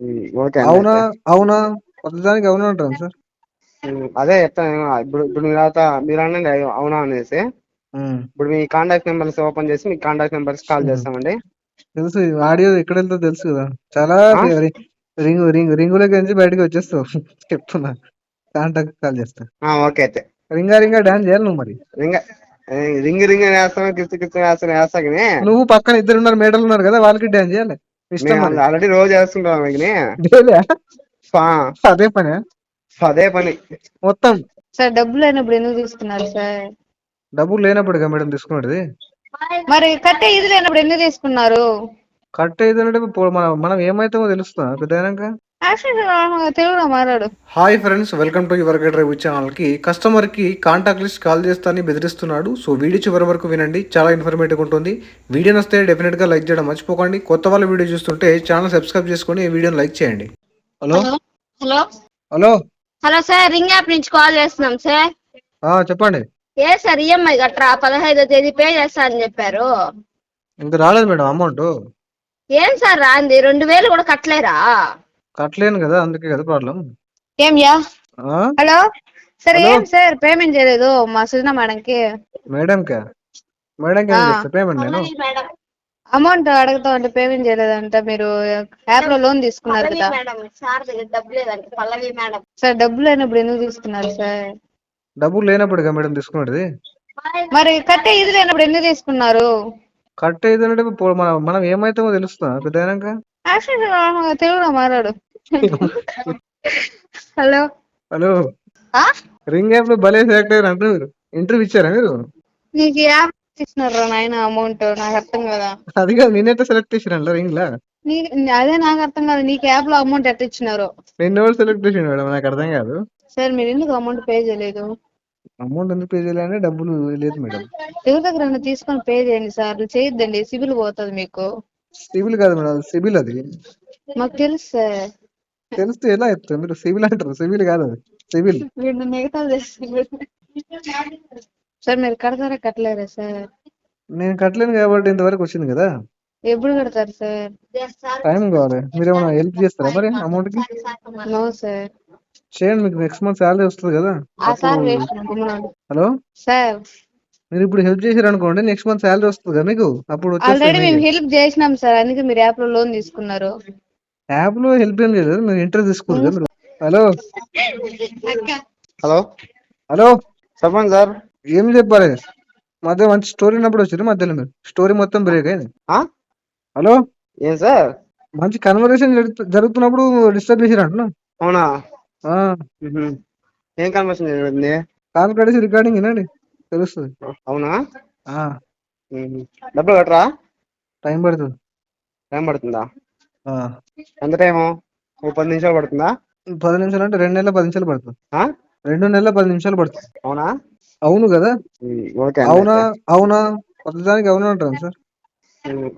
Okay అండి అవునా? అయితే. అవునా? ప్రతిదానికి అవునా అంటాను సార్. అదే చెప్తాను. ఇప్పుడు మీ తర్వాత మీరు అనండి అవునా అనేసి. హ్మ్. ఇప్పుడు మీ కాంటాక్ట్ నెంబర్స్ ఓపెన్ చేసి మీ కాంటాక్ట్ నెంబర్స్ కాల్ హుహు. చేస్తామండి. తెలుసు. ఆడియో ఎక్కడెళ్తదో తెలుసు గదా! చాలా ఆ? రింగులకెంచి బయటికొచ్చేస్తావు. చెప్తున్నా. కాంటాక్ట్ కాల్ చేస్తా. ఓకే అయితే. రింగా రింగా డాన్స్ చేయాలి నువ్వు మరి. రింగ రింగ్ రింగ్ అని వేస్తాను, కిచ్చు కిచ్చు వేస్తా కానీ నువ్వు పక్కన ఇద్దరున్నారు మేడలున్నారు గదా! వాళ్ళకి డాన్స్ చేయాలి. ఇష్టం మేము మరి. ఆల్రెడీ రోజు వేస్తుంటాం కానీ డైలీయా? ఫా- అదే పనా? అదే పని. మొత్తం. సార్ డబ్బులు లేనప్పుడు ఎందుకు తీసుకున్నారు సార్? డబ్బులు లేనప్పుడుగా మేడం తీసుకునేటిది. మరి కట్టే ఇది లేనప్పుడు ఎందుకు తీసుకున్నారు? కట్టేదంటే మనం ఏమైతామో తెలుస్తదా పెద్దగైనంక? యాక్చువల్లీ తెలుగులో మాట్లాడు. Hi friends, welcome to your guide review ఛానల్కి. కస్టమర్కి కాంటాక్ట్ లిస్ట్ కాల్ చేస్తానని బెదిరిస్తున్నాడు. సో వీడియో చివరి వరకు వినండి, చాలా ఇన్ఫర్మేటివ్ ఉంటుంది. వీడియో నస్తే డెఫినెట్గా లైక్ చేయడం మర్చిపోకండి. కొత్త వాళ్ళ వీడియో చూస్తుంటే ఛానల్ సబ్స్క్రైబ్ చేసుకొని ఈ వీడియోని లైక్ చేయండి. Hello hello hello hello hello sir, ring app నుంచి కాల్ చేస్తున్నాం సార్. చెప్పండి. ఏ సార్ ఈఎంఐ కట్టరా? 15వ తేదీ పే చేస్తా అని చెప్పారు. ఇంకా రాలేదు మేడం అమౌంట్. ఏం సార్ రాంది? 2000 కూడా కట్టలేరా? కట్టలేను కదా, అందుకే కదా ప్రాబ్లం. ఏం యా? హలో సార్, హలో ఏం సార్ పేమెంట్ చేయలేదు మా సుజనా మేడంకి? మేడంకా? మేడంకి ఎందుకు చేస్తా పేమెంట్ నేను? అమౌంట్ అడుగుతా అంటే పేమెంట్ చేయలేదంట. మీరు యాప్ లో లోన్ తీసుకున్నారు కదా సార్, డబ్బులు లేనప్పుడు ఎందుకు తీసుకున్నారు సార్? డబ్బులు లేనప్పుడుగా మేడం తీసుకునేది. మరి కట్టే ఇది లేనప్పుడు ఎందుకు తీసుకున్నారు? కట్టేదంటే మనం ఏమైతామో తెలుస్తుందా పెద్దగైనంక? యాక్చువల్లీ తెలుగులో మాట్లాడు. హలో హలో రింగ్ యాప్ లో భలే సెలెక్ట్ అయ్యారు అంటారు మీరు. ఇంటర్వ్యూ ఇచ్చారా మీరు? నీకు యాప్ ఇచ్చినారు నాయన అమౌంట్, నాకు అర్థం కదా. అది కాదు, నేనైతే సెలెక్ట్ చేసిరా రింగ్ లా. అదే నాకు అర్థం కాదు, నీకు యాప్ లో అమౌంట్ ఎట్లా ఇచ్చినారు? నేను ఎవరు సెలెక్ట్ చేసిన మేడం, నాకు అర్థం కాదు. సార్ మీరు ఎందుకు అమౌంట్ పే చేయలేదు? అమౌంట్ ఎందుకు పే చేయాలంటే డబ్బులు లేదు మేడం. ఎవరి దగ్గర తీసుకొని పే చేయండి సార్. చేయొద్దండి, సిబిల్ పోతుంది మీకు. సివిల్ కాదు మేడం, సిబిల్ అది. మాకు తెలుసు సార్. తెలిస్తే ఎలా చెప్తారు మీరు? సివిల్ అంటారు, సివిల్ కాదు అది, సివిల్. వీళ్ళు మిగతా సార్ మీరు కడతారా కట్టలేరా సార్? నేను కట్టలేను కాబట్టి ఇంతవరకు వచ్చింది కదా. ఎప్పుడు కడతారు సార్? టైం కావాలి. మీరు ఏమైనా హెల్ప్ చేస్తారా మరి అమౌంట్ కి? No sir. చేయండి, మీకు నెక్స్ట్ మంత్ శాలరీ వస్తుంది కదా ఆ అప్పుడు. సార్ వేస్ట్ గుమ్మనాడు హలో, సార్. మీరు ఇప్పుడు హెల్ప్ చేశారు అనుకోండి, నెక్స్ట్ మంత్ శాలరీ వస్తుంది కదా మీకు, అప్పుడు వచ్చేస్తాయి ఆల్రెడీ మేము మీకే. హెల్ప్ చేసినాం సార్, అందుకే మీరు యాప్ లో లోన్ తీసుకున్నారు. యాప్ లో హెల్ప్ ఏం చేయలేదు, మీరు ఇంటర్వ్యూ తీసుకోరు కదా మీరు. హలో హలో, హలో, చెప్పండి సార్. ఏం చెప్పాలి? మధ్య మంచి స్టోరీ ఉన్నప్పుడు వచ్చారు, మధ్యలో మీరు స్టోరీ మొత్తం బ్రేక్ అయింది. హలో, ఏం సార్? మంచి కన్వర్సేషన్ జరుగుతున్నప్పుడు డిస్టర్బ్ చేసారు అంటున్నా. అవునా? ఆ, ఏం కన్వర్షన్ జరిగింది? కాల్ కడేసి రికార్డింగ్ వినండి, తెలుస్తుంది. అవునా? ఆ, డబ్బులు కట్టరా? టైం పడుతుంది. టైం పడుతుందా? ఆ, ఎంత టైము? 10 నిమిషాలు పడుతుందా? 10 నిమిషాలు అంటే 2 నెలల 10 నిమిషాలు పడుతుంది. ఆ? 2 నెలల 10 నిమిషాలు పడుతుంది. అవునా? అవును కదా? ఓకే అండి అవునా? అయితే. అవునా? ప్రతిదానికి అవునా అంటాను సార్.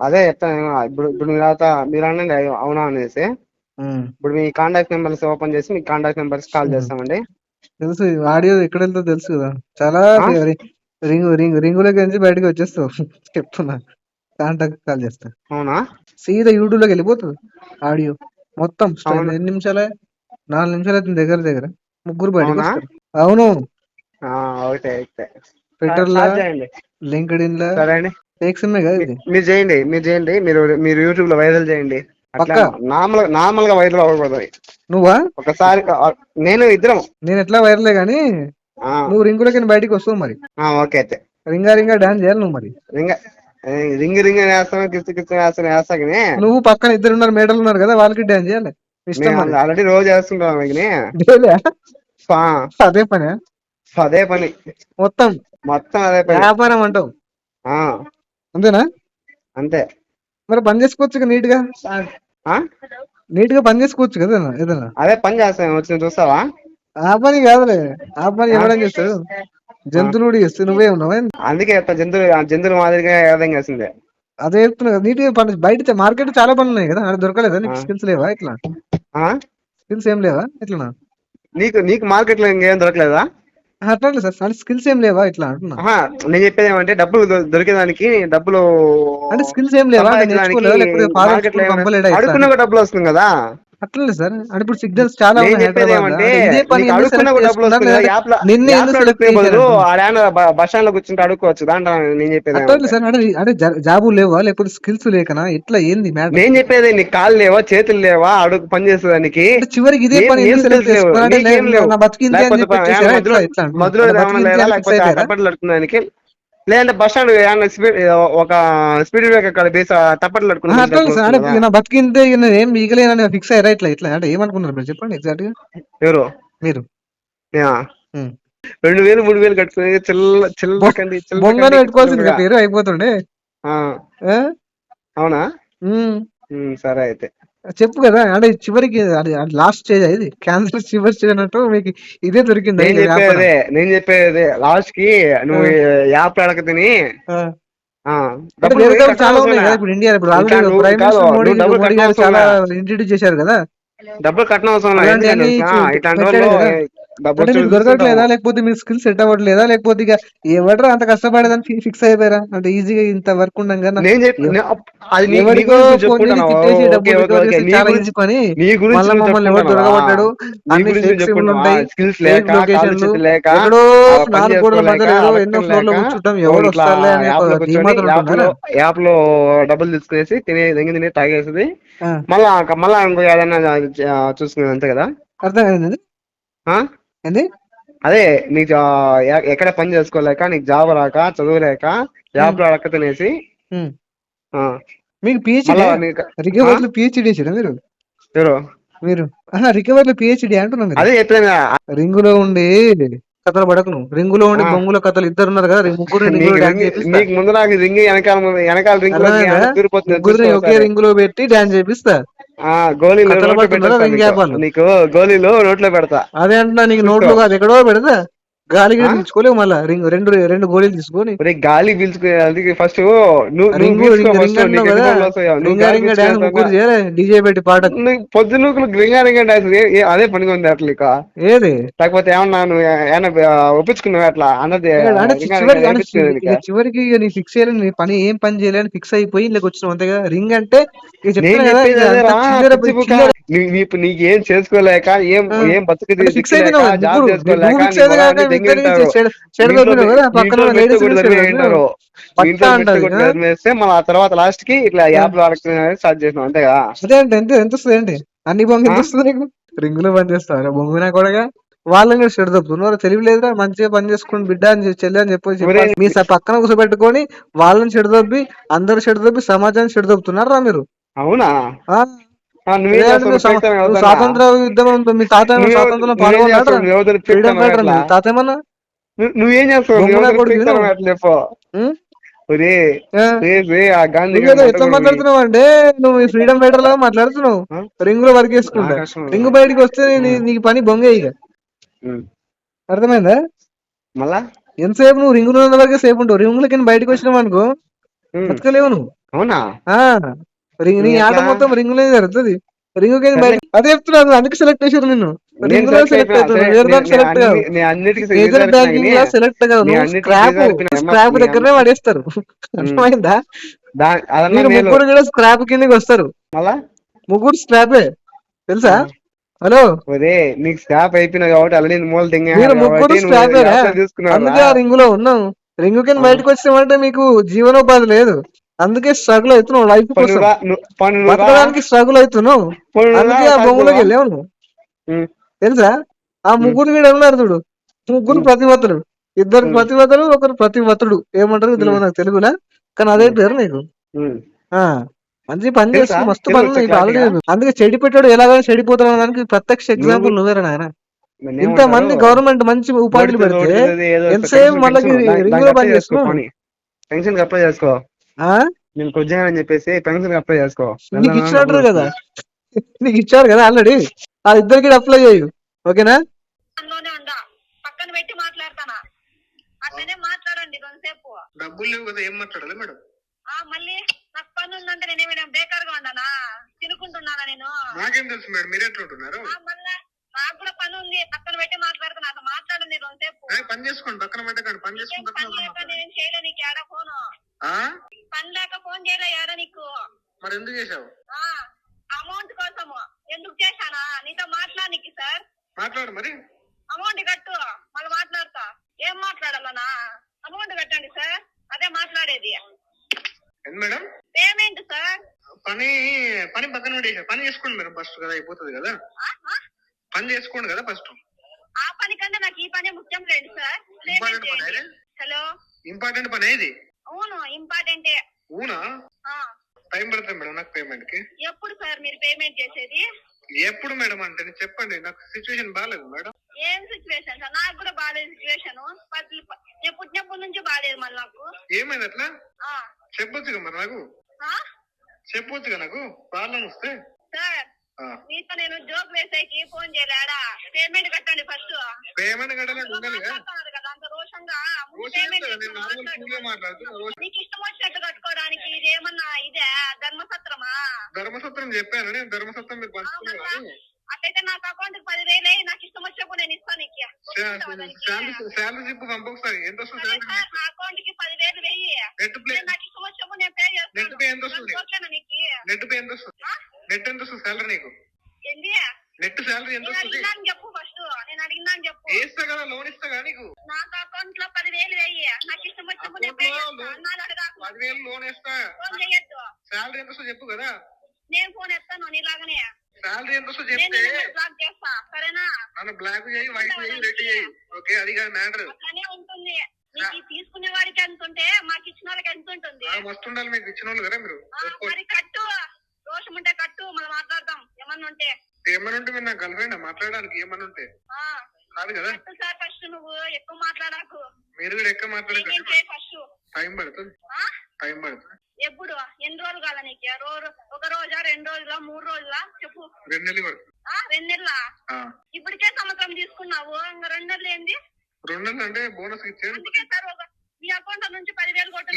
అదే చెప్తాను. ఇప్పుడు మీ తర్వాత మీరు అనండి అవునా అనేసి. ఉమ్. ఇప్పుడు మీ కాంటాక్ట్ నెంబర్స్ ఓపెన్ చేసి మీ కాంటాక్ట్ నెంబర్స్ కాల్ ఉహు. చేస్తామండి. తెలుసు. ఆడియో ఎక్కడెళ్తో తెలుసు కదా. చాలా ఆ? రింగులకెంచి బయటకు వచ్చేస్తావు. చెప్తున్నా. కాంటాక్ట్ కాల్ చేస్తా. అవునా? సీదా యూట్యూబ్లోకి వెళ్ళిపోతుంది ఆడియో మొత్తం. అవునా? ఎన్ని నిమిషాలే? 4 నిమిషాలు అవుతుంది దగ్గర దగ్గర. ముగ్గురు బయటకు అవునా? వస్తారు. అవును. ఓకే అయితే. ట్విట్టర్లా, స్టార్ట్ చేయండి. లింక్డ్ఇన్ లా సరే అండి. ఫేక్స్ ఉన్నాయి కదా ఇది. మీరు చేయండి, మీరు యూట్యూబ్ లో వైరల్ చేయండి. అట్లా పక్కా. నార్మల్ గా వైరల్ అవ్వకూడదు. నువ్వా? ఒకసారి నేను ఇద్దరం. నేను ఎట్లా వైరలే గానీ ఆ, నువ్వు రింగులకి బయటికి వస్తావు మరి. ఓకే అయితే. రింగా రింగా డాన్స్ చేయాలి నువ్వు మరి. రింగ రింగ్ రింగ్ అని వేస్తాను, కిచ్చు కిచ్చు వేస్తా కానీ నువ్వు పక్కన ఇద్దరున్నారు మేడలు ఉన్నారు కదా, వాళ్ళకి డాన్స్ చేయాలి. ఇష్టం మేము మరి. ఆల్రెడీ రోజు వేస్తుంటాం కానీ డైలీయా? అదే పని. అదే పని. మొత్తం మొత్తం అదే పని. వ్యాపారం అంటావు ఆ, అంతేనా? అంతే. మరి పని చేసుకోవచ్చు నీట్ గా. ఆ? నీట్ గా పని చేసుకోవచ్చు కదా ఏదైనా. అదే పని చేస్తాను, వచ్చి చూస్తావా? ఆ పని కాదులే, ఆ పని ఆ? ఎవడని చేస్తాడు? ఆ. జంతువులు కూడా చేస్తే నువ్వే ఉన్నావా? అందుకే చెప్తా, జంతువులు మాదిరిగా ఏదైనా చేసిందే. అదే చెప్తున్నా కదా, నీట్ గా పని. బయట మార్కెట్ చాలా పనులు ఉన్నాయి కదా, అది దొరకలేదా ఆ? నీకు? స్కిల్స్ లేవా ఇట్లా? ఆ? స్కిల్స్ ఏం లేవా ఇట్లా? నీకు మార్కెట్ లో ఇంకేం దొరకలేదా? అట్లా సార్, స్కిల్స్ ఏం లేవా ఇట్లా అంటున్నా. ఆహా, నేను చెప్పేది ఏమంటే డబ్బులు దొరికేదానికి, డబ్బులు అంటే స్కిల్స్ ఏం లేవా అంటే సంపాదించడానికి నేర్చుకోలేదా, లేకపోతే ఫాదర్ మార్కెట్ లో స్కూల్ ఏమైనా పంపలేడా ఇట్లా అడుక్కున్నా అని. కూడా డబ్బులు వస్తుంది కదా. అట్లనే సార్ అంటే ఇప్పుడు సిగ్నల్స్ చాలా నేను ఉన్నాయి చెప్పేది హైదరాబాద్ లో. ఏమంటే అంటే ఇదే పని నీకు ఎందుకు అడుక్కున్నా సెలెక్ట్ కూడా డబ్బులు చేసుకున్నారు వస్తుంది కదా, లేదంటే యాప్ లో నిన్నే యాప్ ఎందుకు లో సెలెక్ట్ అడుక్కునే చేశారు బదులు అంటున్నా. ఆడ బస్ స్టాండ్ లో కూర్చుంటే అడుక్కోవచ్చు దాంట్లో నేను చెప్పేది అట్లా ఏమంటే. సార్ అంటే జాబులు లేవా లేకపోతే స్కిల్స్ లేకనా ఎట్లా ఏంది మ్యాటర్? నేను చెప్పేది నీకు కాళ్ళు లేవా చేతులు లేవా అడుగు పని చేసేదానికి? అంటే చివరికి ఇదే ఏం పని ఏం ఎందుకు సెలెక్ట్ స్కిల్స్ లేవు చేసుకున్నారు? అంటే నీకేం లేవు. నా బతికింతే అని లేకపోతే చెప్పి వచ్చేసారా ఎట్లా ఎట్లా అంటున్నా? మధ్యలో అంటే ఏమైనా బతికింతే లేదా, అని ఫిక్స్ లేకపోతే ఆ అయిపోయారా? తప్పట్లు అడుకునేదానికి, లేదంటే బస్ స్టాండ్ ఏమన్నా స్పీడ్ ఒక స్పీడ్ బ్రేకర్ కాడ బేస్ తప్పట్లు అడుకునే బస్ అట్లా డబ్బులు సార్ వస్తుంది అంటే కదా. ఇక నా బతికింతే ఇక నేను ఏం మిగలేనని ఫిక్స్ అయ్యారా ఇట్లా ఇట్లా అంటే ఏమనుకున్నారు మీరు చెప్పండి ఎగ్జాక్ట్ గా ఎవరు మీరు? యా. ఉమ్. 2000 3000 కట్టుకుని చిల్లర కండి చిల్లర బొంగను కండి పెట్టుకోవాల్సిందిగా చిల్లరగా. పేరు అయిపోతుండే. ఆ, ఆ? అవునా? ఉమ్. సరే అయితే. చెప్పు కదా అంటే చివరికి అది లాస్ట్ స్టేజ్ ఇది క్యాన్సర్ చివరి స్టేజ్ అన్నట్టు మీకు ఇదే దొరికిందా ఇక వ్యాపారం? నేను చెప్పేది లాస్ట్ కి ఆ, నువ్వు యాప్ అడగ తిని ఆ. ఆ, అంటే డబ్బులు వేరే ఏం డబ్బులు కట్టడం చాలా అవసరం ఉన్నాయి లే. కదా ఇప్పుడు ఇండియా ఇప్పుడు ఇంకా ఆల్రెడీ నువ్వు ప్రైమ్ కాదు, మినిస్టర్ నువ్వు డబ్బులు మోడీ కట్టడం గారు అవసరం చాలా లే. ఇంట్రడ్యూస్ చేశారు కదా. డబ్బులు కట్టడం అవసరం లే. ఎందుకంటే అలాంటివన్నీ తెలుసా ఇట్లాంటి పెట్టాడు వాళ్ళు కదా. అంటే బొచ్చుడు మీకు చూస్తుంటాము. దొరకట్లేదా లేకపోతే మీకు స్కిల్స్ సెట్ అవ్వట్లేదా లేకపోతే ఇక ఎవడరా అంత కష్టపడేదాన్ని ఫిక్స్ అయిపోయారా అంటే ఈజీగా ఇంత వర్క్ ఉండగా నేను చెప్పి అది నీ ఎవరికో గురించి నువ్వు ఫోన్ చేసి చెప్పుకుంటున్నావు. తిట్టేసి ఓకే డబ్బులు ఓకే రికవర్ ఓకే, చేస్తే చాలా ఈజీ పని. నీ గురించి మళ్ళీ నువ్వు మమ్మల్ని ఎవరు చెప్పుకుంటున్నావా? దొరకబడ్డాడు? నీ అన్ని గురించి ఫేక్ నువ్వు సిమ్లు చెప్పుకుంటున్నావా? ఉంటాయి, స్కిల్స్ ఫేక్ లేక, కాలు లొకేషన్లు, చేతులు లేక, ఎక్కడో పని 4 గోడల చేసుకోలేక, మధ్యలో ఏదో ఎన్నో అడక్కం ఫ్లోర్ లేక లో కూర్చుంటాం నువ్వు ఎవడు ఇట్లా వస్తారులే అనే యాప్ ఒక లో కూర్చొని ధీమాతో ఉంటున్నారా? యాప్ లో డబ్బులు తీసుకునేసి తిని తాగేసి ఆ, మళ్ళా ఇంకో ఏదైనా చూసుకునేది అంతే కదా. అర్థం కాదు ఆ? ఏంది. అదే నీకు ఎక్కడ పని చేసుకోలేక, నీకు జాబ్ రాక, చదువులేక ఉమ్, యాప్ లో అడక్క తినేసి ఉమ్. ఆ, మీకు పిహెచ్డి మళ్ళా నీకు రికవర్లో పిహెచ్డి చేసారా మీరు? ఎవరు మీరు రికవర్లో పిహెచ్డి అంటున్నా మీరు. అదే చెప్పాను. రింగులో ఉండి కథలు పడకను. రింగులో ఉండి బొంగుల కథలు ఇద్దరు ఉన్నారు కదా, ముగ్గురు రింగులో నీకు డాన్స్ రింగ్ చేపిస్తా. నీకు ముందు నాకు రింగ్ వెనకాల రింగ్ లోకి అర్థమైందా? ఏమైనా దూరిపోతుంది ముగ్గురిని చూసుకో ఒకే ఒకసారి. రింగులో పెట్టి డాన్స్ చేపిస్తా. గోళీలు కథలు నోట్లో పడుతున్నారా పెట్టేస్తా. రింగ్ యాపాలు? నీకు గోళీలు నోట్లో పెడతా అదే అంటున్నా, నీకు చూసుకో. నోట్లో కాదు ఎక్కడో పెడతా. గాలి ఆ, గిరి పీల్చుకోలేవు మళ్ళా రెండు రెండు గోళీలు తీసుకొని. గాలి పీల్చుకునే ఫస్ట్ నువ్వు రింగు పీల్చుకో. రింగ్ రింగ్ ఫస్ట్ నీకు అంటున్నావు ఎన్ని కదా, పనులు వస్తాయో. నువ్వు రింగా గాలి రింగా డాన్స్ పీల్చుకునే ముగ్గురు చేయలే డీజే పెట్టి పాటకు. పొద్దునూకులు రింగా డాన్స్ అదే పనిగా ఉంది అట్లా నీకు. ఏది లేకపోతే ఏమన్నా నువ్వు ఏమన్నా ఒప్పించుకున్నావు అట్లా అన్నది అంటే రింగా చివరికి అంటే వేయించుకునేదానికి. ఇక చివరికి ఇక నీ ఫిక్స్ చేయాలని నీ పని ఏం పని చేయాలని ఫిక్స్ అయిపోయి ఇందులోకి వచ్చినావు అంతే కదా. రింగ్ అంటే ఇక నేను చెప్తున్నా కదా చెప్పేది ఇక అంత అదేరా చిల్లర పిచ్చి బుక. చిల్లర. నీకేం చేసుకోలేక, ఏం బతుకు అంటే ఫిక్స్ దిక్కులేక, అయిపోయినావు కదా జాబ్ ముగ్గురు. నువ్వు చేసుకోలేక ఫిక్స్ నీ అయితే కాక మొగాన్ని మీ దెంగి ఇద్దరికి ఉంటారు. చెడు దొబ్బినావు కదా, మీ పక్కన ఇంట్లో ఉన్న మెట్టు లేడీస్ కొట్టి చెడు దొబ్బినావు తరిమేంటారు. మీ ఇంట్లో పట్టా మెట్టు అంటది. కొట్టి తరిమేస్తే మళ్ళీ ఆ తర్వాత లాస్ట్ కి ఇట్లా యాప్ లో స్టార్ట్ చేసినాం అంతేగా. అదే అంటే ఎంత ఎంత వస్తుంది ఏంటి అన్ని బొంగు ఎంత వస్తుంది నీకు? రింగులో పని చేస్తావు బొంగునా కూడా. వాళ్ళని కూడా చెడు దొబ్బుతున్నారు. తెలివి లేదురా, మంచిగా పని చేసుకుని బిడ్డ అని చెల్లి అని చెప్పాలి. మీ పక్కన కూర్చోబెట్టుకొని వాళ్ళని చెడు దొబ్బి అందరు చెడు దొబ్బి సమాజాన్ని చెడు దొబ్బుతున్నారు రా మీరు. అవునా? ఆ? నువ్వేం లేదంటే చేస్తావు? నువ్వు స్వాతంత్ర యుద్ధం మీ తాత ఏమన్నా స్వాతంత్రంలో నువ్వేం పాల్గొన్నాడు చేస్తావు? రా? నువ్వు ఎవరు ఫ్రీడమ్ పీకుతావు ఫైటర్ అట్లా? మీ తాత ఏమన్నా? నువ్వేం చేస్తావు? నువ్వు బొంగునా ఎవరు కొడుకు పీకుతావు నువ్వు. అట్లా చెప్పు. ఉం? ఒరే ఆ? ఆ గాంధీ గారి నువ్వేదో మంట ఎట్లా కొడుకు. మాట్లాడుతున్నావు అంటే నువ్వు ఈ ఫ్రీడమ్ ఫైటర్ లాగా మాట్లాడుతున్నావు. రింగ్ లో వర్క్ చేసుకుంటా. నాకు కష్టం. రింగ్ బయటికి వస్తే నీకు పని బొంగే ఇక. అర్థమైందా? మళ్ళా ఎంతసేపు నువ్వు రింగ్ లో ఉన్న వరకే సేపు ఉంటావు. రింగ్ లకి బయటకు వచ్చినావు అనుకో బతకలేవు నువ్వు. అవునా? నీ ఆట ఎట్లా? మొత్తం రింగ్ లో జరుగుతుంది. రింగ్ సర్లే, బయట అదే చెప్తున్నాను, అందుకే సెలెక్ట్ చేశారు నిన్ను. నేను రింగ్ లో సెలెక్ట్ సెలెక్ట్ అయిపోయినా సరే. అవుతున్నావు, వేరే దానికి సెలెక్ట్ కావు. నేను అన్నిటికీ వీసా మేజర్ అయిపోయినా కానీ బ్యాంకింగ్ లా సెలెక్ట్ కావు. నేను నువ్వు అన్నిటికీ వీసా అయిపోయినా స్క్రాప్ దగ్గరనే పడేస్తారు. అర్థమైందా? అదన్నా మీరు మేలు. ముగ్గురు కూడా స్క్రాప్ కిందకి వస్తారు. మళ్ళా ముగ్గురు స్క్రాపే తెలుసా? హలో, ఒరే నీకు స్టాప్ అయిపోయినా కాబట్టి ఆల్రెడీ మూల మీరు దింగేశారు ముగ్గురు కాబట్టి నువ్వు స్క్రాపేరా, యాప్ లో తీసుకున్నావురా. అందుకే ఆ రింగ్ లో ఉన్నావు. రింగ్ కింద బయటకు వచ్చామంటే మీకు జీవనోపాధి లేదు. అందుకే స్ట్రగుల్ అవుతున్నావు లైఫ్ కోసం. పనురా బతకడానికి స్ట్రగుల్ అవుతున్నావు. అందుకే ఆ బొంగులోకి వెళ్ళావు నువ్వు. తెలుసా? ఆ ముగ్గురు వీడు ఉన్నారు చూడు, ముగ్గురు ప్రతిభతులు. ఇద్దరు ప్రతిభతులు, ఒకరు ప్రతిభతుడు. ఏమంటారు ఇందులో నాకు తెలుగులా, కానీ అదే పేరు నీకు. మంచి పని తెలుసా? చేస్తూ మస్తు తెలుగు పనులు వచ్చా ఇప్పుడు ఆల్రెడీ. క్లారిటీగా? అందుకే చెడిపెట్టాడు ఎలాగైనా చెడిపోతాడు దానికి ప్రత్యక్ష నువ్వు ఎగ్జాంపుల్ నువ్వేరా నాయన. ఇంత ఏమంటారు, మంది గవర్నమెంట్ మంచి ఉపాధిలు పెడితే ఏదో ఎంతసేపు మళ్ళీ రింగ్ దానికి లో అప్లై పని చేసుకో. చేస్తున్నావు. పని పెన్షన్ అప్లై చేసుకో. నేను కొద్దిగా అని చెప్పేసి పెన్షన్ అప్లై చేసుకో. నీకు ఇచ్చినట్టు డబ్బులు కదా, వస్తాయి. నీకు ఇచ్చారు కదా ఆల్రెడీ. ఆ ఇద్దరికి అప్లై చేయు, ఓకేనా? పక్కన పెట్టి మాట్లాడతానా, అట్లనే మాట్లాడండి కొంతసేపు. డబ్బులు లేవు కదా, ఏం మాట్లాడాలి మేడం? మళ్ళీ నాకు పని ఉందంటే నేనేమైనా బేకార్గా ఉన్నానా, తినుకుంటున్నానా నేను? నాకేం తెలుసు మేడం, మీరు ఎట్లా ఉంటున్నారు? మళ్ళీ నాకు కూడా పని ఉంది, పక్కన పెట్టి మాట్లాడుతున్నా. అట్లా మాట్లాడండి కొంతసేపు. పని చేసుకోండి, పక్కన పెట్టకండి. పని చేసుకుంటే పని లేక నేను చేయలే నీకు ఏడా ఫోను. పని లేక ఫోన్ చేయలే ఏడా నీకు. మరి ఎందుకు చేసావు? అమౌంట్ కోసము ఎందుకు చేశానా నీతో మాట్లాడనికి సార్? మాట్లాడు మరి. అమౌంట్ కట్టు మళ్ళీ మాట్లాడతా. ఏం మాట్లాడాలనా? అమౌంట్ కట్టండి సార్, అదే మాట్లాడేది. ఏంది మేడం? Payment sir. పని పక్కన పెట్టేసి పని చేసుకోండి మేడం ఫస్ట్ కదా, అయిపోతుంది కదా. పని చేసుకోండి కదా ఫస్ట్. ఆ పని కంటే నాకు ఈ పని ముఖ్యం లేదు సార్. ఇంపార్టెంట్ పని అయితే. హలో, ఇంపార్టెంట్ పని ఏది? అవును ఇంపార్టెంటే. అవునా? టైం పడుతుంది మేడం నాకు పేమెంట్ కి. ఎప్పుడు సార్ మీరు పేమెంట్ చేసేది? ఎప్పుడు మేడం అంటే చెప్పండి, నాకు సిచ్యువేషన్ బాగాలేదు మేడం. ఏం సిచ్యువేషన్ సార్? నాకు కూడా బాగాలేదు సిచ్యువేషన్. నేను పుట్టినప్పటి నుంచి బాగాలేదు మళ్ళీ నాకు. ఏమైంది అట్లా? చెప్పొచ్చుగా మరి నాకు, చెప్పొచ్చుగా నాకు ప్రాబ్లం వస్తే. సార్ మీతో నేను జోక్ వేసేకి ఫోన్ చేయలేడా? పేమెంట్ కట్టండి ఫస్ట్. పేమెంట్ కట్టాలని ఉండాలి కదా అంత రోషంగా. నీకు ఇష్టం వచ్చినట్టు కట్టుకోవడానికి ఇదేమన్నా ఇదే ధర్మసత్రమా? ధర్మసత్రం చెప్పాను నేను, ధర్మసత్రం మీరు పంచుకున్నారు. అట్లయితే నాకు అకౌంట్ 10,000 నాకు ఇష్టం వచ్చినప్పుడు నేను ఇస్తాను. శాలరీ చెప్పు పంపొకసారి. ఎంత వస్తుంది నా అకౌంట్ కి 10,000 వెయ్యి. నాకు ఇష్టం వచ్చినప్పుడు నేను పే చేస్తాను. నెట్ పే ఎంత వస్తుంది? నెట్ పే ఎంత వస్తుంది? నెట్ ఎంత వస్తుంది శాలరీ నీకు? ఏంది నెట్ శాలరీ ఎంత వస్తుంది చెప్పు ఫస్ట్. నేను అడిగినాను చెప్పు. వేస్తా కదా, లోన్ ఇస్తా కదా నీకు. నాకు అకౌంట్ లో 10,000 వెయ్యి. నాకు ఇష్టం వచ్చినప్పుడు నేను పే చేస్తాను. 10,000 లోన్ వేస్తా. ఫోన్ చేయొద్దు. శాలరీ ఎంత వస్తుంది చెప్పు కదా. నేను ఫోన్ ఎత్తాను నీలాగనే. శాలరీ ఎంత వస్తుంది చెప్తే బ్లాక్ చేస్తా, సరేనా? నన్ను బ్లాక్ చేయి, వైట్ చేయి, రెడ్ చేయి. ఓకే, అది కాదు మ్యాటర్. అట్లానే ఉంటుంది. నీకు తీసుకునే వాడికి ఎంత ఉంటే మాకు ఇచ్చిన వాళ్ళకి ఎంత ఉంటుంది? మస్తు ఉండాలి మీకు ఇచ్చిన వాళ్ళు కదా మీరు. మరి కట్టు, దోషం ఉంటే కట్టు, మనం మాట్లాడదాం. ఏమన్నా ఉంటే మీరు నాకు గర్ల్ ఫ్రెండ్ మాట్లాడడానికి ఏమన్నా ఉంటే కాదు కదా సార్. ఫస్ట్ నువ్వు ఎక్కువ మాట్లాడకు. మీరు కూడా ఎక్కువ మాట్లాడక. ఫస్ట్ టైం పడుతుంది. ఎప్పుడు ఎన్ని రోజులు కాదా నీకు? ఒక రోజా, 2 రోజులా, 3 రోజులా చెప్పు. 2 నెలలు పడుతుంది. 2 నెలలా? ఇప్పటికే సంవత్సరం తీసుకున్నావు, ఇంకా 2 నెలలు ఏంది? 2 నెలలు అంటే బోనస్ ఇచ్చేది. అందుకే సార్ మీ అకౌంట్ నుంచి 10,000 కొట్టు.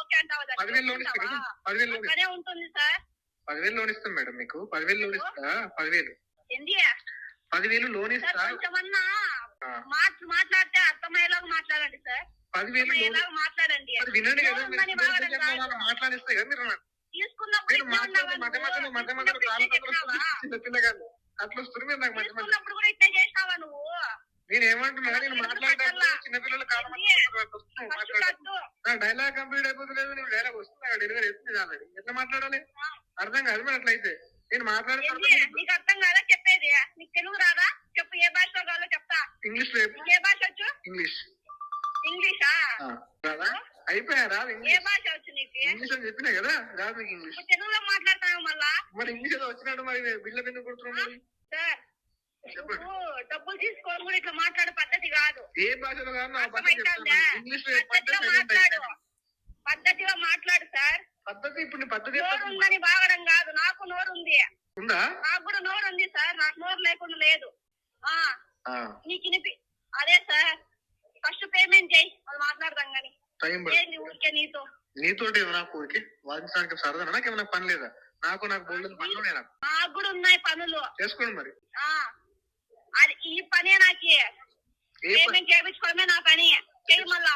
ఓకే అంటావా? 10,000 లోన్ ఇస్తా కదా. 10,000 లోన్ ఉంటుంది సార్. 10,000 లోన్ ఇస్తాం మేడం మీకు. 10,000 లోన్ ఇస్తా. 10,000 ఏంది? 10,000 లోన్ ఇస్తా. కొంచెమన్నా మాట్లాడితే అర్థమయ్యేలాగా మాట్లాడండి సార్. 10,000 మాట్లాడండి. వినండి కదా, మాట్లాడిస్తే కదా మీరు తీసుకున్నప్పుడు మధ్య మధ్యలో చిన్నపిల్లగాను అట్లా వస్తుంది. మీరు నాకు మధ్య మధ్య కూడా ఇట్లా చేసినావా నువ్వు? నేను ఏమంటున్నా, నేను మాట్లాడేటప్పుడు చిన్నపిల్లలు కాలం డైలాగ్ కంప్లీట్ అయిపోతలేదు. నేను డైలాగ్ వస్తున్నా, డెలివరీ అవుతుంది ఆల్రెడీ. ఎట్లా మాట్లాడాలి అర్థం కాదు మరి. అట్లయితే నేను మాట్లాడతాను. నీకు అర్థం కాదా చెప్పేది? నీకు తెలుగు రాదా? చెప్పు, ఏ భాషలో కాదో చెప్తా. ఇంగ్లీష్. ఏ భాష వచ్చు? ఇంగ్లీషా రాదా? అయిపోయా రాదు. ఏ భాష వచ్చు నీకు? ఇంగ్లీష్ అని చెప్పినా కదా, రాదు నీకు ఇంగ్లీష్. తెలుగులో మాట్లాడతావు మళ్ళా. మరి ఇంగ్లీష్ ఏదో వచ్చినట్టు మరి బిల్ల ఎందుకు కొడుతున్నావు? సార్ డబ్బులు తీసుకోవాలి కూడా ఇట్లా మాట్లాడే పద్ధతి కాదు. ఏ భాషలో కాదు, పద్ధతిగా మాట్లాడు సార్. పద్ధతి ఇప్పుడు పద్ధతి నోరు ఉందని బాగడం కాదు. నాకు నోరు ఉంది. నాకు కూడా నోరు ఉంది సార్. నాకు నోరు లేకుండా లేదు. నీకు అదే సార్, ఫస్ట్ పేమెంట్ చేయి, వాళ్ళు మాట్లాడదాం కానీ. ఊరికే నీతో నాకు ఊరికి వాదించడానికి సరదా. నాకు ఏమైనా పని లేదా? నాకు బోల్డ్ పనులు ఉన్నాయి. నాకు కూడా ఉన్నాయి పనులు. చేసుకోండి మరి. అది ఈ పనే నాకు. పేమెంట్ చేయించుకోవడమే నా పని. చెయ్యి మళ్ళా.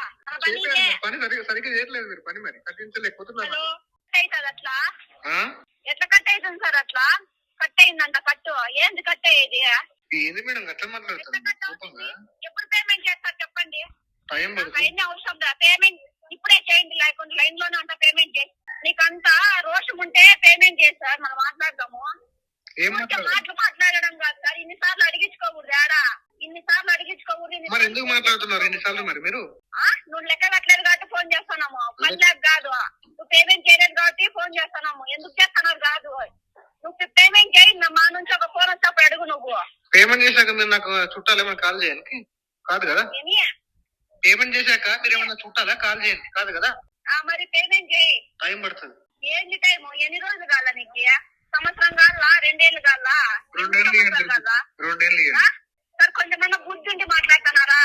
పని సరిగ్గా చేయట్లేదు మీరు. పని మరి కట్టించలేకపోతున్నారు. అవుతుంది అట్లా. ఎట్లా కట్ అవుతుంది సార్? అట్లా కట్ అయిందంట. కట్టు ఏంది కట్ అయ్యేది? ఏంది మేడం అట్లా మాట్లాడుతున్నారు? ఎప్పుడు పేమెంట్ చేస్తారు చెప్పండి? టైం అవన్నీ అవసరం రా. పేమెంట్ ఇప్పుడే చేయండి, లేకుండా లైన్ లోనే అంతా పేమెంట్ చేయి. నీకంతా రోషం ఉంటే పేమెంట్ చేయి సార్, మనం మాట్లాడదాము. మాటలు మాట్లాడడం కాదు సార్. ఇన్నిసార్లు అడిగించుకోకూడదు. ఆడా ఇన్నిసార్లు అడిగించుకోకూడదు. మరి ఎందుకు మాట్లాడుతున్నారు ఇన్నిసార్లు? మరి మీరు నువ్వు లెక్క కట్టలేదు కాబట్టి ఫోన్ చేస్తున్నాము. పని లేక కాదు. నువ్వు పేమెంట్ చేయలేదు కాబట్టి ఫోన్ చేస్తున్నాము. ఎందుకు చేస్తున్నారు కాదు. నువ్వు పేమెంట్ చేయి. మా నుంచి ఒక ఫోన్ వచ్చేప్పుడు అడుగు. నువ్వు పేమెంట్ చేశాక మీరు నాకు చుట్టాలు ఏమైనా కాల్ చేయడానికి కాదు కదా? పేమెంట్ చేశాక మీరు ఏమైనా చుట్టాలా కాల్ చేయండి కాదు కదా? మరి పేమెంట్ చేయి. టైం పడుతుంది. ఏంది టైం? ఎన్ని రోజులు కాల నీకు? సంవత్సరం కాలా? 2 ఏళ్ళు కాలా? 2 ఏళ్ళు సార్ కొంచెమన్నా బుద్ధి ఉండి మాట్లాడుతున్నారా?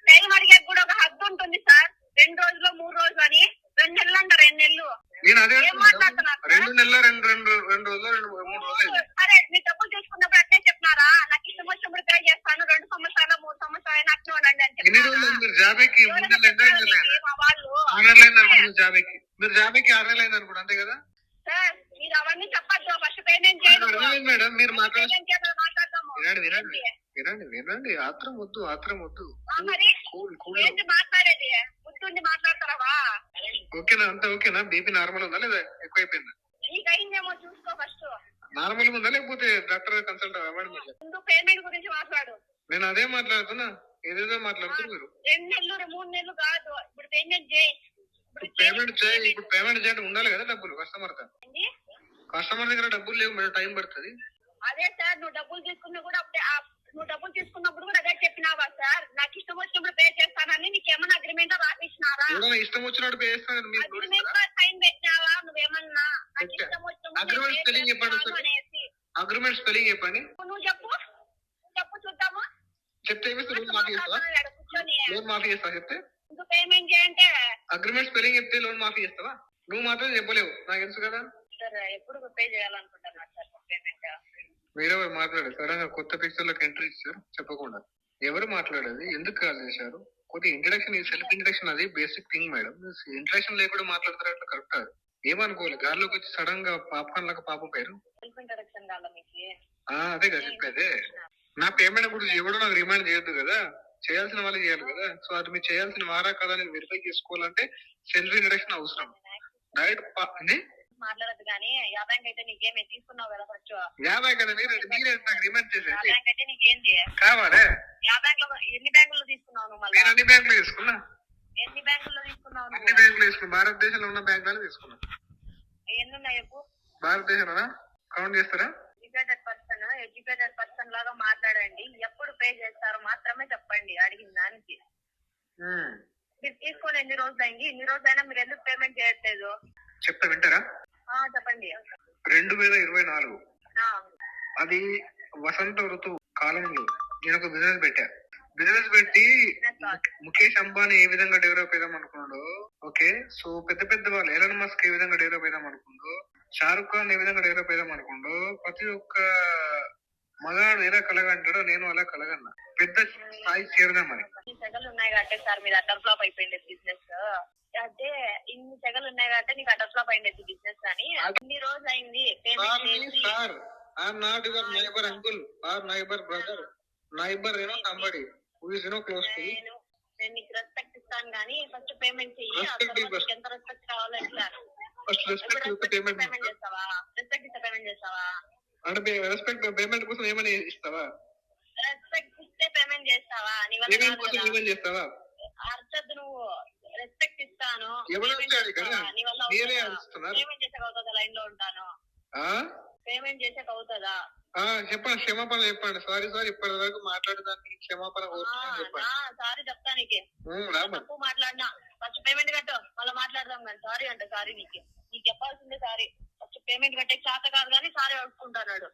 టైం అడిగే కూడా ఒక హద్దు ఉంటుంది సార్. 2 రోజులు 3 రోజులు అని. 2 నెలలు అంట. 2 నెలలు నేను అదే 2 నెలలు 2 రోజులు 3 రోజులు. సరే, మీ డబ్బులు తీసుకున్నప్పుడు అట్లే చెప్పినారా? నాకు ఇష్టం వచ్చినప్పుడు పే చేస్తాను. 2 సంవత్సరాలు 3 సంవత్సరాలు అట్లా ఉండండి అని చెప్పి. మీరు జాబేకి 3 నెలలు మా వాళ్ళు 6 నెలలు అయింది అనుకుంటున్నారు. జాబేకి మీరు 6 నెలలు అయింది అనుకుంటా, అంతే కదా సార్? మీరు లేదు మేడం, మీరు మాట్లాడ పేమెంట్ చేయాలి మాట్లాడదాము. వినండి. ఆత్రం వద్దు. మరి కూల్. ఏంటి మాట్లాడేది? గుర్తుండి మాట్లాడతారా? ఓకేనా? అంతా ఓకేనా? బీపీ నార్మల్ ఉందా లేదా ఎక్కువైపోయిందా? నీకు అయిందేమో చూసుకో ఫస్ట్. నార్మల్ ఉందా లేకపోతే డాక్టర్ కన్సల్ట్ అవ్వండి. ముందు పేమెంట్ గురించి మాట్లాడు. నేను అదే మాట్లాడుతున్నా, ఏదేదో మాట్లాడుతున్నారు. 2 నెలలు 3 నెలలు కాదు, ఇప్పుడు పేమెంట్ చేయి. ఇప్పుడు పేమెంట్ చేయండి, ఉండాలి కదా డబ్బులు కస్టమర్ దగ్గర డబ్బులు లేవు మేడం, టైం పడుతుంది. అదే సార్, నువ్వు డబ్బులు తీసుకున్నప్పుడు కూడా అదే చెప్పినావా సార్? నాకు ఇష్టం వచ్చినప్పుడు పే చేస్తానని నీకేమన్నా అగ్రిమెంట్ రాసిచ్చినారా? ఇష్టం వచ్చినట్టు పే చేస్తాను. అగ్రిమెంట్ లో సైన్ పెట్టినావా నువ్వేమన్నా? నాకు ఇష్టం వచ్చినప్పుడు అగ్రిమెంట్ స్పెల్లింగ్ చెప్పండి. నువ్వు చెప్పు చూద్దాము. చెప్తే లోన్ మాఫీ చేస్తా చెప్తే. నువ్వు పేమెంట్ చేయంటే అగ్రిమెంట్ స్పెల్లింగ్ చెప్తే లోన్ మాఫీ చేస్తావా? నువ్వు మాత్రం చెప్పలేవు, నాకు తెలుసు కదా. సార్ ఎప్పుడు పే చేయాలనుకుంటున్నారు సార్ పేమెంట్? మీరెవరు మాట్లాడారు? సడన్ గా కొత్త పిక్చర్ లోకి ఎంట్రీ ఇచ్చారు చెప్పకుండా. ఎవరు మాట్లాడేది? ఎందుకు కాల్ చేశారు? కొద్దిగా ఇంట్రడక్షన్, సెల్ఫ్ ఇంట్రడక్షన్ అది బేసిక్ థింగ్ మేడం. ఇంట్రడక్షన్ లేకుండా మాట్లాడతారు, అట్లా కరెక్ట్ కాదు. ఏమనుకోవాలి, గాలిలోకి వచ్చి సడన్ గా పాపకాన్ లాగా పాప పేరు. సెల్ఫ్ ఇంట్రడక్షన్ కాదా మీకు? అదే కదా చెప్పేదే. నా పేమెంట్ గురించి ఎవడో నాకు రిమైండ్ చేయొద్దు కదా, చేయాల్సిన వాళ్ళు చేయాలి కదా. సో అది మీరు చేయాల్సిన వారా కదా నేను వెరిఫై చేసుకోవాలంటే సెల్ఫ్ ఇంట్రడక్షన్ అవసరం. రైట్ మాట్లాడదు కానీ 50 అయితే నీకేమే తీసుకున్నావు కదా ఫస్ట్. 50 కదా మీరు రిమైండ్ చేసేది. 50 అయితే నీకేంటి కావాలే? 50 లో ఎన్ని బ్యాంకుల్లో తీసుకున్నావు నువ్వు? మళ్ళీ నేను అన్ని బ్యాంకులు తీసుకున్నా. ఎన్ని బ్యాంకుల్లో తీసుకున్నావు? అన్ని బ్యాంకులు తీసుకున్నా. భారతదేశంలో ఉన్న బ్యాంకులలో తీసుకున్నా. ఎన్ని ఉన్నాయి చెప్పు? భారతదేశంలోనా? కౌంట్ చేస్తారా? ఎడ్యుకేటెడ్ పర్సన్ లాగా మాట్లాడండి. ఎప్పుడు పే చేస్తారో మాత్రమే చెప్పండి అడిగిన దానికి. మీరు తీసుకొని ఎన్ని రోజులు అయింది? ఇన్ని రోజులైనా మీరు ఎందుకు పేమెంట్ చేయట్లేదు? చెప్తా వింటారా? చెప్పండి. 2024 అది వసంత ఋతువు కాలంలో నేను ఒక బిజినెస్ పెట్టి ముఖేష్ అంబానీ ఏ విధంగా డెవలప్ అయిదాం అనుకున్నాడో, ఓకే, సో పెద్ద వాళ్ళు ఎలన్ మస్క్ ఏ విధంగా డెవలప్ అయిదాం అనుకుందో, షారుఖ్ ఖాన్ ఏ విధంగా డెవలప్ అయిదాం అనుకుందో, ప్రతి ఒక్క మగాడు ఎలా కలగంటాడో నేను అలా కలగన్నా. పెద్ద స్థాయి చేరదామని. సెగలు ఉన్నాయి కాబట్టి సార్ మీరు అటర్ ఫ్లాప్ అయిపోయింది బిజినెస్. అదే ఇన్ని సెగలు ఉన్నాయి కాబట్టి నీకు అటర్ ఫ్లాప్ అయింది బిజినెస్ అని. ఇన్ని రోజులు అయింది payment. Sir I'm not your neighbour uncle or neighbour brother. Neighbour somebody who is close to you. నేను నీకు రెస్పెక్ట్ ఇస్తాను కానీ ఫస్ట్ పేమెంట్ చెయ్యి. ఎంత రెస్పెక్ట్ కావాలో ఎట్లా? ఫస్ట్ రెస్పెక్ట్ పేమెంట్ చేస్తావా? రెస్పెక్ట్ ఇస్తే పేమెంట్ చేస్తావా? అంటే రెస్పెక్ట్ పేమెంట్ కోసం ఏమైనా ఇస్తావా? రెస్పెక్ట్ ఇస్తే పేమెంట్ చేస్తావా? నీ వల్ల చేస్తావా? అర్థదు. నువ్వు రెస్పెక్ట్ ఇస్తాను నీ వల్ల పేమెంట్ చేసాక అవుతుందా? లైన్ లో ఉంటాను, పేమెంట్ చేసాక అవుతుందా? చెప్పండి, క్షమాపణ చెప్పండి. సారీ ఇప్పటి వరకు మాట్లాడేదానికి క్షమాపణ సారీ చెప్తా నీకు. తప్పు మాట్లాడినా ఫస్ట్ పేమెంట్ కట్టు, మళ్ళీ మాట్లాడదాం కానీ. సారీ అంటే సారీ నీకు చెప్పాల్సిందే. సారీ ఫస్ట్ పేమెంట్ కట్టే చేత కాదు కానీ సారీ అడుక్కుంటున్నాడు.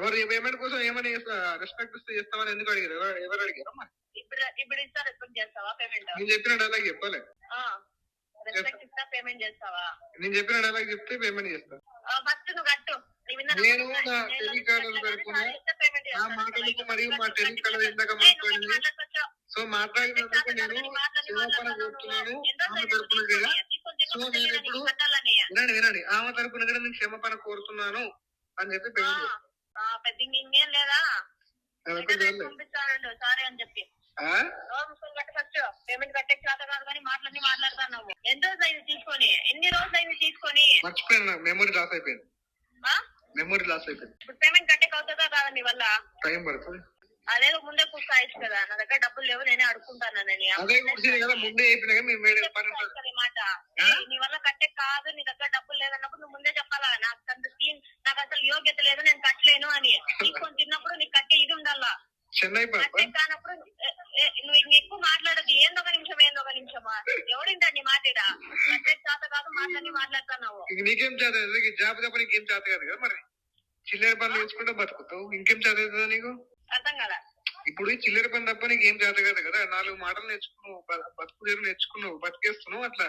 మరి పేమెంట్ కోసం ఏమని రెస్పెక్ట్ ఇస్తే చేస్తామని ఎందుకు అడిగారు? ఎవరు అడిగారు? ఇప్పుడు ఇస్తా రెస్పెక్ట్ చేస్తావా? పేమెంట్ నేను చెప్పిన డైలాగ్ చెప్పాలి. రెస్పెక్ట్ ఇస్తా పేమెంట్ చేస్తావా? నేను చెప్పిన డైలాగ్ చెప్తే పేమెంట్ చేస్తా. ఫస్ట్ నువ్వు కట్టు. నేను నా టెలికాలర్ తరపున నా మాటలకు మరియు మా టెలికాలర్ ఇందాక మాట్లాడింది. సో మాట్లాడినందుకు నేను క్షమాపణ కోరుతున్నాను ఆమె తరపున కూడా. సో నేను ఇప్పుడు వినండి ఆమె తరపున కూడా నేను క్షమాపణ కోరుతున్నాను అని చెప్పి పేమెంట్ చేస్తాను. పెద్ద ఇంకేం లేదా? పంపిస్తానండి సారీ అని చెప్పి. ఫస్ట్ పేమెంట్ కట్టే చేత కాదు కానీ మాట్లాడుతున్నావు. ఎన్ని రోజులు అయింది తీసుకొని? మర్చిపోయాను, మెమరీ లాస్ అయిపోయింది. ఇప్పుడు పేమెంట్ కట్టే అవుతుందా కాదా? నీ వల్ల టైం పడుతుంది. అదేదో ముందే కూర్చోవచ్చు కదా. నా దగ్గర డబ్బులు లేవు, నేనే అడుకుంటానని. మాట నీ వల్ల కట్టే కాదు, నీ దగ్గర డబ్బులు లేదన్నప్పుడు నువ్వు ముందే చెప్పాలా? నాకు అంత సీన్, నాకు అసలు యోగ్యత లేదు, నేను కట్టలేను అని. తీసుకొని తిన్నప్పుడు నీకు కట్టే ఇది ఉండాలా. కట్టే కానప్పుడు నువ్వు ఇంక ఎక్కువ మాట్లాడదు. ఏందొక నిమిషమా? ఎవడింటా నీ మాటేడా? కట్టే చేత కాదు మాట్లాడుతున్నావు. నీకేం చేత? జాబ్ తప్ప నీకేం చేత కాదు కదా. మరి చిల్లర పనులు నేర్చుకుంటే బతుకుతావు, ఇంకేం చేత అవుతుందా నీకు? అర్థం కదా? ఇప్పుడు చిల్లర పని తప్ప నీకేం చేత కాదు కదా. 4 మాటలు నేర్చుకున్నావు, బతుకు తీరు నేర్చుకున్నావు, బతికేస్తున్నావు. అట్లా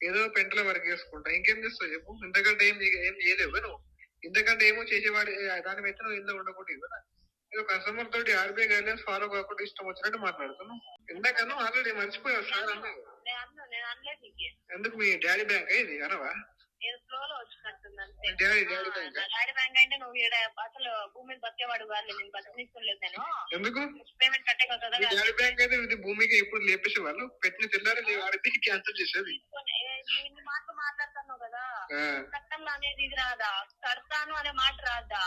ఏదో పెంటలో వరకు వేసుకుంటా ఇంకేం చేస్తావు చెప్పు? ఇంతకంటే ఏం చేయలేవు నువ్వు. ఇంతకంటే ఏమో చేసేవాడి దాని మీద నువ్వు ఇంత ఉండకూడదు కదా. ఏదో కస్టమర్ తోటి ఆర్బీఐ గైడ్లైన్స్ ఫాలో కాకుండా ఇష్టం వచ్చినట్టు మాట్లాడుతున్నావు. ఇందాకన్నా ఆల్రెడీ మర్చిపోయావు సార్ అన్నా. ఎందుకు మీ డాడీ బ్యాంక్ ఇది అనవా? డాడీ డాడీ బ్యాంక్ అంటే నువ్వు కట్టేవాడు కాదు, నేను బతికించలేదు. నేను ఎందుకు పేమెంట్ కట్టే కదా. డాడీ బ్యాంక్ అయితే ఇది భూమికి ఎప్పుడు లేపేసే వాళ్ళు పెట్టిన తెల్లారి వాడికి క్యాన్సిల్ చేసేది. ఇన్ని మాటలు మాట్లాడుతున్నావు కదా, కట్టాలి అనేది ఇది రాదా, కడతాను అనే మాట రాదా?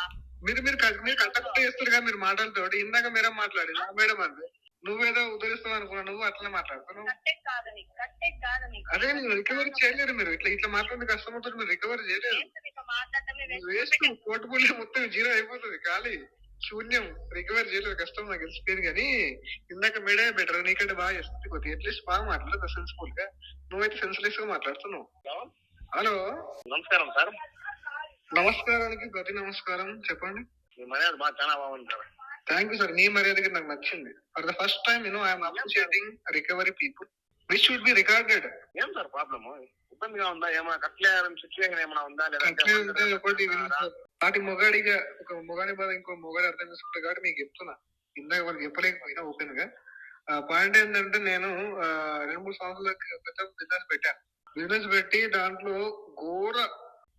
మీరు మీరు కట్టకుండా చేస్తారు కదా మీరు మాటలతో. ఇందాక మేడం మాట్లాడి మేడం అంది నువ్వేదో ఉద్ధరిస్తావు అనుకున్నా, నువ్వు అట్లనే మాట్లాడుతున్నావు. అదే నేను రికవరీ చేయలేరు. మీరు ఇట్లా ఇట్లా మాట్లాడిన కస్టమర్ తోటి మీరు రికవరీ చేయలేరు. వేస్ట్ పోర్టుబుల్ మొత్తం జీరో అయిపోతుంది, ఖాళీ శూన్యం. రికవరీ చేయలేదు, కష్టం నాకు తెలిసిపోయింది. కానీ ఇందాక మేడే బెటర్, నీకంటే బాగా చేస్తుంది కొద్దిగా. అట్లీస్ట్ బాగా మాట్లాడదు సెన్సిబుల్ గా, నువ్వైతే సెన్స్లెస్ గా మాట్లాడుతున్నావు. హలో నమస్కారం సార్. నమస్కారానికి ప్రతి నమస్కారం, చెప్పండి. మీ మర్యాద బాగా చాలా బాగుంది సార్. థ్యాంక్ యూ సార్, మీ మర్యాదకి నాకు నచ్చింది. For the first time I'm appreciating recovery people which should be recorded. ఏం సార్ ప్రాబ్లమ్, ఇబ్బందిగా ఉందా, ఏమైనా కట్టలేని సిచ్యువేషన్ ఏమైనా ఉందా? లేదంటే ఒకటి వాటి మొగాడిగా ఒక మొగాడి బాధ ఇంకో మొగాడి అర్థం చేసుకుంటా కాబట్టి మీకు చెప్తున్నా. ఇందాక వాళ్ళు చెప్పలేకపోయినా ఓపెన్ గా. పాయింట్ ఏంటంటే నేను 2-3 సంవత్సరాల క్రితం బిజినెస్ పెట్టి దాంట్లో ఘోర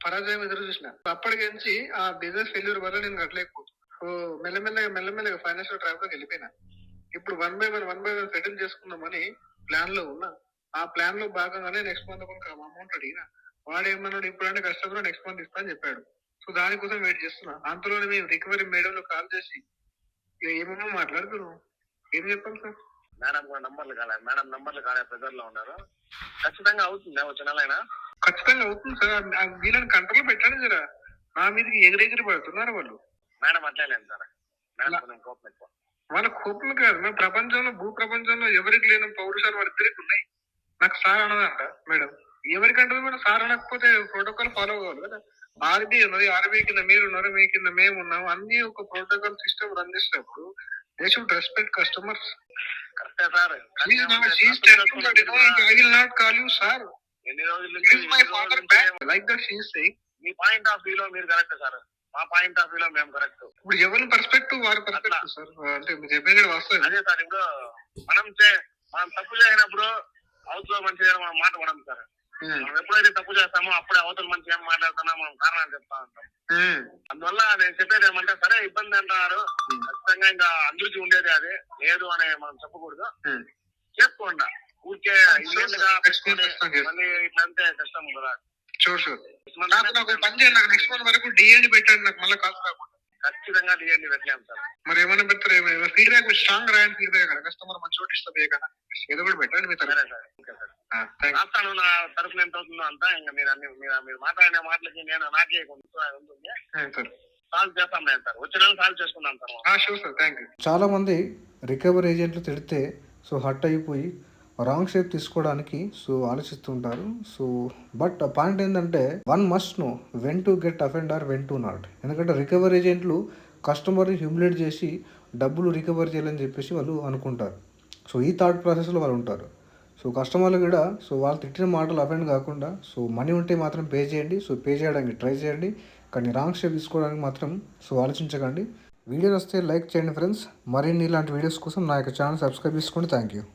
పరాజయం ఎదురు చూసిన. అప్పటికించి ఆ బిజినెస్ ఫెయిల్యూర్ వల్ల నేను కట్టలేకపోతున్నాను. సో మెల్లమెల్లగా ఫైనాన్షియల్ ట్రాప్ లోకి వెళ్ళిపోయినా. ఇప్పుడు వన్ బై వన్ సెటిల్ చేసుకుందామని ప్లాన్ లో ఉన్నా. ఆ ప్లాన్ లో భాగంగానే నెక్స్ట్ మంత్ ఒక అమౌంట్ అడిగినా. వాడు ఏమన్నాడు, ఇప్పుడంటే కస్టమర్ నెక్స్ట్ మంత్ ఇస్తా అని చెప్పాడు. సో దానికోసం వెయిట్ చేస్తున్నా. అంతలోనే మేము రికవరీ మేడం లో కాల్ చేసి ఏమేమో మాట్లాడుతున్నాం. ఏం చెప్పాలి సార్? మేడం నంబర్లు కాలే ప్రెజర్ లో ఉన్నారు. ఖచ్చితంగా అవుతుంది వచ్చే నెలైనా. ఖచ్చితంగా అవుతుంది సార్. వీళ్ళని కంట్రోల్ పెట్టండి జరా. నా మీదకి ఎగిరెగిరి పడుతున్నారు వాళ్ళు. మేడం అట్లే లేదు సార్, మేడం కోపం ఎక్కువ. వాళ్ళ కోపం కాదు, మేము ప్రపంచంలో భూ ప్రపంచంలో ఎవరికి లేని పౌరుషాలు వాళ్ళ ఇద్దరికి ఉన్నాయి. నాకు సార్ అనదంట మేడం, ఎవరికంటే మేడం సార్ అనకపోతే ప్రోటోకాల్ ఫాలో అవ్వాలి కదా. ఆర్బీ ఉన్నది, ఆర్బీ కింద మీరు ఉన్నారు, మీ కింద మేము ఉన్నాము. అన్ని ఒక ప్రోటోకాల్ సిస్టమ్ రన్ చేసినప్పుడు దే షుడ్ రెస్పెక్ట్ కస్టమర్స్. కరెక్టే sir. I will not call you sir. ఎన్ని రోజులు my father back like that she is saying. Me point of view లో మీరు కరెక్ట్ సార్, మా పాయింట్ ఆఫ్ వ్యూ లో మేము correct. ఇప్పుడు ఎవరి పర్స్పెక్టివ్ వారి పర్స్పెక్టివ్ సార్. అంటే మీరు చెప్పేది వాస్తవం. అదే సార్, ఇప్పుడు మనం తప్పు చేయనప్పుడు అవతల మంచిగా మనం మాట పడం సార్. మనం ఎప్పుడైతే తప్పు చేస్తామో అప్పుడే అవతల మంచిగా మాట్లాడుతున్నా మనం కారణాలు చెప్తా ఉంటాం. అందువల్ల నేను చెప్పేది ఏమంటే, సరే ఇబ్బంది అంటున్నారు, ఖచ్చితంగా ఇంకా అందరికీ ఉండేది అది లేదు అని మనం చెప్పకూడదు. చేసుకోండి ఊరికే మళ్ళీ ఇట్లా అంతే కష్టం కదా. షూర్ నాకు పని చేయండి. నాకు నెక్స్ట్ మంత్ వరకు డిఎండి పెట్టండి, నాకు మళ్ళీ కాల్ రాకుండా. ఖచ్చితంగా డిఎండి పెట్టలేము సార్. మరి ఏమైనా పెడతారు? ఏమైనా ఫీడ్బ్యాక్ స్ట్రాంగ్ రాయండి. ఫీడ్బ్యాక్ కదా కస్టమర్ మంచి చోటు ఇస్తుంది కదా, ఏదో కూడా పెట్టండి మీ తరఫున. రాస్తాను నా తరఫున ఎంత అవుతుందో అంతా. ఇంకా మీరు మాట్లాడిన మాటలకి నేను నాకే ఉంటుంది, సాల్వ్ చేస్తాం నేను సార్. వచ్చిన సాల్వ్ చేసుకుందాం sir. Sure sir, thank you. చాలా మంది రికవరీ ఏజెంట్లు తిడితే హర్ట్ అయిపోయి రాంగ్ షేప్ తీసుకోవడానికి ఆలోచిస్తుంటారు. బట్ పాయింట్ ఏంటంటే, one must know when to get offend or when to not. ఎందుకంటే రికవరీ ఏజెంట్లు కస్టమర్ని హ్యూమిలేట్ చేసి డబ్బులు రికవర్ చేయాలని చెప్పేసి వాళ్ళు అనుకుంటారు. ఈ థాట్ ప్రాసెస్లో వాళ్ళు ఉంటారు. కస్టమర్లు కూడా వాళ్ళు తిట్టిన మాటలు అఫెండ్ కాకుండా మనీ ఉంటే మాత్రం పే చేయండి. పే చేయడానికి ట్రై చేయండి, కానీ రాంగ్ స్టెప్ తీసుకోవడానికి మాత్రం ఆలోచించకండి. వీడియో వస్తే లైక్ చేయండి ఫ్రెండ్స్. మరిన్ని ఇలాంటి వీడియోస్ కోసం నా యొక్క ఛానల్ సబ్స్క్రైబ్ చేసుకోండి. Thank you.